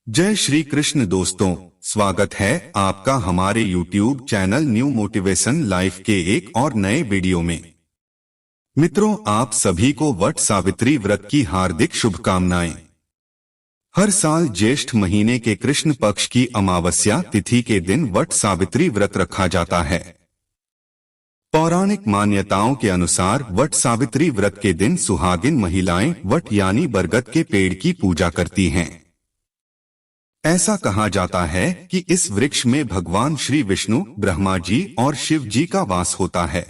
जय श्री कृष्ण दोस्तों, स्वागत है आपका हमारे YouTube channel new motivation life के एक और नए वीडियो में। मित्रों, आप सभी को वट सावित्री व्रत की हार्दिक शुभकामनाएं। हर साल ज्येष्ठ महीने के कृष्ण पक्ष की अमावस्या तिथि के दिन वट सावित्री व्रत रखा जाता है। पौराणिक मान्यताओं के अनुसार वट सावित्री व्रत के दिन सुहागिन महिलाएं वट यानी बरगद के पेड़ की पूजा करती हैं। ऐसा कहा जाता है कि इस वृक्ष में भगवान श्री विष्णु, ब्रह्मा जी और शिव जी का वास होता है।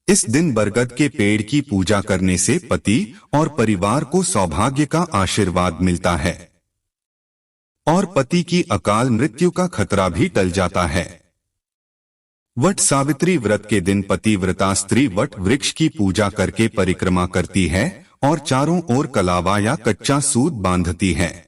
इस दिन बरगद के पेड़ की पूजा करने से पति और परिवार को सौभाग्य का आशीर्वाद मिलता है और पति की अकाल मृत्यु का खतरा भी टल जाता है। वट सावित्री व्रत के दिन पतिव्रता स्त्री वट वृक्ष की पूजा करके परिक्रमा करती है और चारों ओर कलावा या कच्चा सूत बांधती है।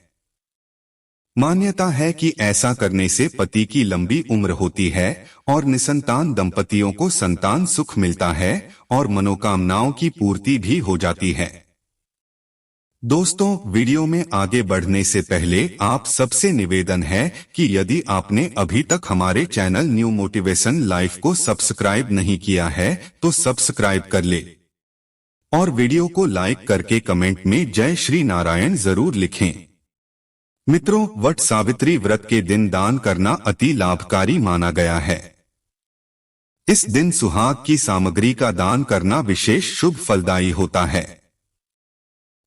मान्यता है कि ऐसा करने से पति की लंबी उम्र होती है और निसंतान दंपतियों को संतान सुख मिलता है और मनोकामनाओं की पूर्ति भी हो जाती है। दोस्तों, वीडियो में आगे बढ़ने से पहले आप सबसे निवेदन है कि यदि आपने अभी तक हमारे चैनल न्यू मोटिवेशन लाइफ को सब्सक्राइब नहीं किया है तो सब्सक्राइब कर ले और वीडियो को लाइक करके कमेंट में जय श्री नारायण जरूर लिखें। मित्रों, वट सावित्री व्रत के दिन दान करना अति लाभकारी माना गया है। इस दिन सुहाग की सामग्री का दान करना विशेष शुभ फलदायी होता है।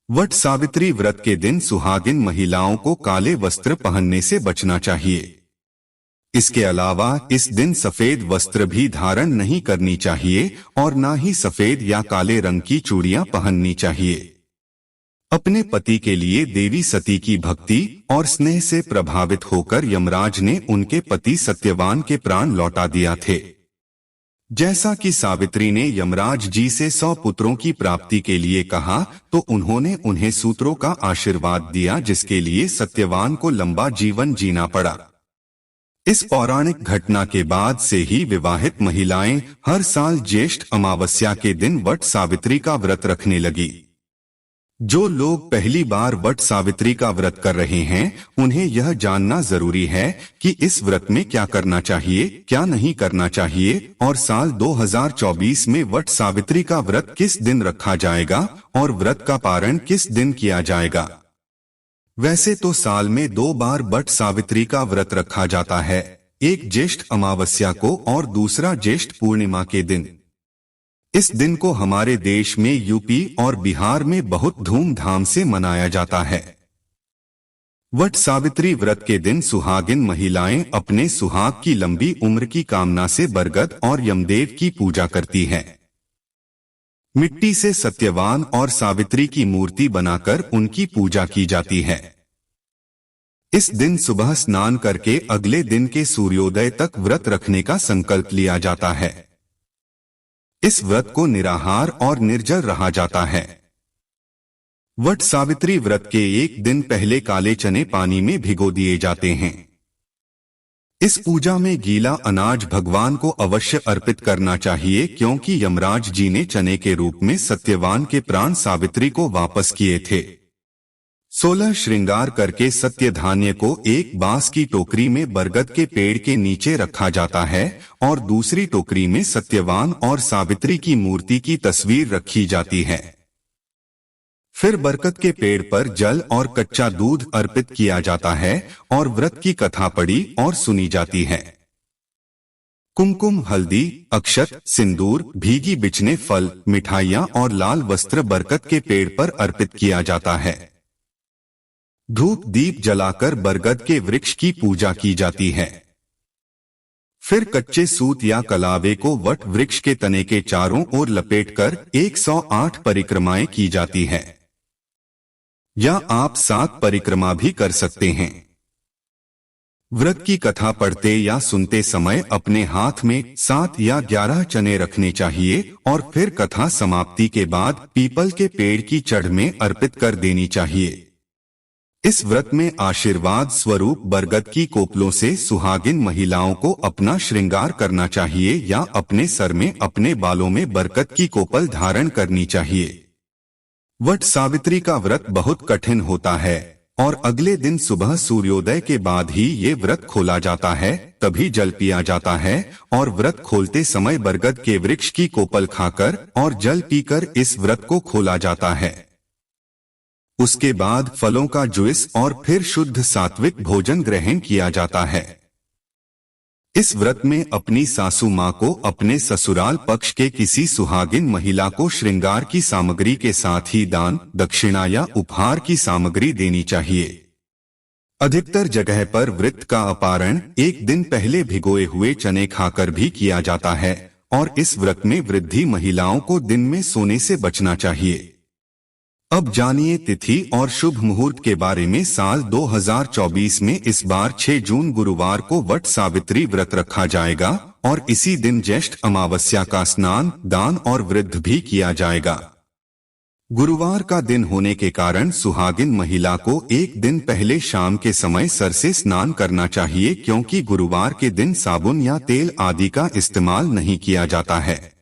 वट सावित्री व्रत के दिन सुहागिन महिलाओं को काले वस्त्र पहनने से बचना चाहिए। इसके अलावा इस दिन सफेद वस्त्र भी धारण नहीं करनी चाहिए और ना ही सफेद या काले रंग की चूड़ियां पहननी चाहिए। अपने पति के लिए देवी सती की भक्ति और स्नेह से प्रभावित होकर यमराज ने उनके पति सत्यवान के प्राण लौटा दिया थे। जैसा कि सावित्री ने यमराज जी से 100 पुत्रों की प्राप्ति के लिए कहा तो उन्होंने उन्हें सूत्रों का आशीर्वाद दिया, जिसके लिए सत्यवान को लंबा जीवन जीना पड़ा। इस पौराणिक घटना के बाद से ही विवाहित महिलाएं हर साल ज्येष्ठ अमावस्या के दिन वट सावित्री का व्रत रखने लगी। जो लोग पहली बार वट सावित्री का व्रत कर रहे हैं, उन्हें यह जानना जरूरी है कि इस व्रत में क्या करना चाहिए, क्या नहीं करना चाहिए और साल 2024 में वट सावित्री का व्रत किस दिन रखा जाएगा और व्रत का पारण किस दिन किया जाएगा। वैसे तो साल में 2 बार वट सावित्री का व्रत रखा जाता है, एक ज्येष्ठ अमावस्या को और दूसरा ज्येष्ठ पूर्णिमा के दिन। इस दिन को हमारे देश में यूपी और बिहार में बहुत धूमधाम से मनाया जाता है। वट सावित्री व्रत के दिन सुहागिन महिलाएं अपने सुहाग की लंबी उम्र की कामना से बरगद और यमदेव की पूजा करती हैं। मिट्टी से सत्यवान और सावित्री की मूर्ति बनाकर उनकी पूजा की जाती है। इस दिन सुबह स्नान करके अगले दिन के सूर्योदय तक व्रत रखने का संकल्प लिया जाता है। इस व्रत को निराहार और निर्जल रहा जाता है। वट सावित्री व्रत के एक दिन पहले काले चने पानी में भिगो दिए जाते हैं। इस पूजा में गीला अनाज भगवान को अवश्य अर्पित करना चाहिए, क्योंकि यमराज जी ने चने के रूप में सत्यवान के प्राण सावित्री को वापस किए थे। 16 श्रृंगार करके सत्य धान्य को एक बांस की टोकरी में बरगद के पेड़ के नीचे रखा जाता है और दूसरी टोकरी में सत्यवान और सावित्री की मूर्ति की तस्वीर रखी जाती है। फिर बरगद के पेड़ पर जल और कच्चा दूध अर्पित किया जाता है और व्रत की कथा पढ़ी और सुनी जाती है। कुमकुम, हल्दी, अक्षत, सिंदूर, भीगी बिछने फल, मिठाइयाँ और लाल वस्त्र बरगद के पेड़ पर अर्पित किया जाता है। धूप दीप जलाकर बरगद के वृक्ष की पूजा की जाती है। फिर कच्चे सूत या कलावे को वट वृक्ष के तने के चारों ओर लपेटकर 108 परिक्रमाएं की जाती है, या आप 7 परिक्रमा भी कर सकते हैं। व्रत की कथा पढ़ते या सुनते समय अपने हाथ में 7 या 11 चने रखने चाहिए और फिर कथा समाप्ति के बाद पीपल के पेड़ की जड़ में अर्पित कर देनी चाहिए। इस व्रत में आशीर्वाद स्वरूप बरगद की कोपलों से सुहागिन महिलाओं को अपना श्रृंगार करना चाहिए या अपने सर में, अपने बालों में बरगद की कोपल धारण करनी चाहिए। वट सावित्री का व्रत बहुत कठिन होता है, और अगले दिन सुबह सूर्योदय के बाद ही ये व्रत खोला जाता है। तभी जल पिया जाता है और व्रत खोलते समय बरगद के वृक्ष की कोपल खाकर और जल पीकर इस व्रत को खोला जाता है। उसके बाद फलों का जूस और फिर शुद्ध सात्विक भोजन ग्रहण किया जाता है। इस व्रत में अपनी सासू माँ को अपने ससुराल पक्ष के किसी सुहागिन महिला को श्रृंगार की सामग्री के साथ ही दान, दक्षिणा या उपहार की सामग्री देनी चाहिए। अधिकतर जगह पर व्रत का अपारण एक दिन पहले भिगोए हुए चने खाकर भी किया जाता है और इस व्रत में वृद्धि महिलाओं को दिन में सोने से बचना चाहिए। अब जानिए तिथि और शुभ मुहूर्त के बारे में। साल 2024 में इस बार 6 जून गुरुवार को वट सावित्री व्रत रखा जाएगा और इसी दिन ज्येष्ठ अमावस्या का स्नान, दान और वृद्ध भी किया जाएगा। गुरुवार का दिन होने के कारण सुहागिन महिला को एक दिन पहले शाम के समय सर से स्नान करना चाहिए, क्योंकि गुरुवार के दिन साबुन या तेल आदि का इस्तेमाल नहीं किया जाता है।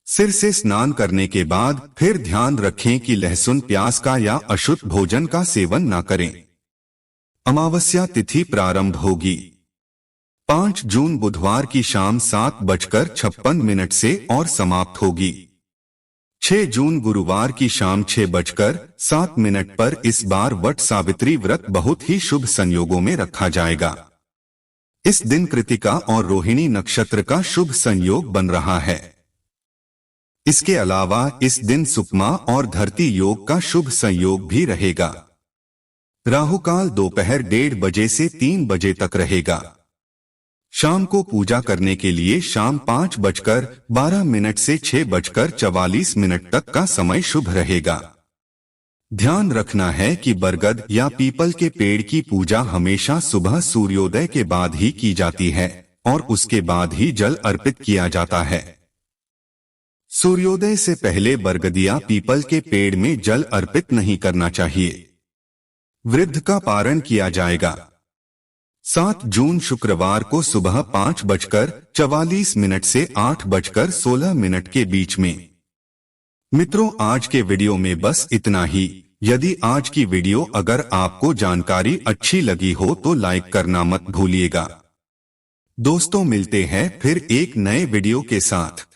सिर से स्नान करने के बाद फिर ध्यान रखें कि लहसुन, प्याज का या अशुद्ध भोजन का सेवन न करें। अमावस्या तिथि प्रारंभ होगी 5 जून बुधवार की शाम 7:56 से और समाप्त होगी 6 जून गुरुवार की शाम 6:07 पर। इस बार वट सावित्री व्रत बहुत ही शुभ संयोगों में रखा जाएगा। इस दिन कृतिका और रोहिणी नक्षत्र का शुभ संयोग बन रहा है। इसके अलावा इस दिन सुकमा और धरती योग का शुभ संयोग भी रहेगा। राहुकाल दोपहर 1:30 बजे से 3 बजे तक रहेगा। शाम को पूजा करने के लिए शाम 5:12 से 6:44 तक का समय शुभ रहेगा। ध्यान रखना है कि बरगद या पीपल के पेड़ की पूजा हमेशा सुबह सूर्योदय के बाद ही की जाती है और उसके बाद ही जल अर्पित किया जाता है। सूर्योदय से पहले बरगदिया पीपल के पेड़ में जल अर्पित नहीं करना चाहिए। वृद्ध का पारण किया जाएगा 7 जून शुक्रवार को सुबह 5:44 से 8:16 के बीच में। मित्रों, आज के वीडियो में बस इतना ही। यदि आज की वीडियो अगर आपको जानकारी अच्छी लगी हो तो लाइक करना मत भूलिएगा। दोस्तों, मिलते हैं फिर एक नए वीडियो के साथ।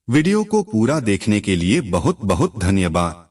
वीडियो को पूरा देखने के लिए बहुत बहुत धन्यवाद।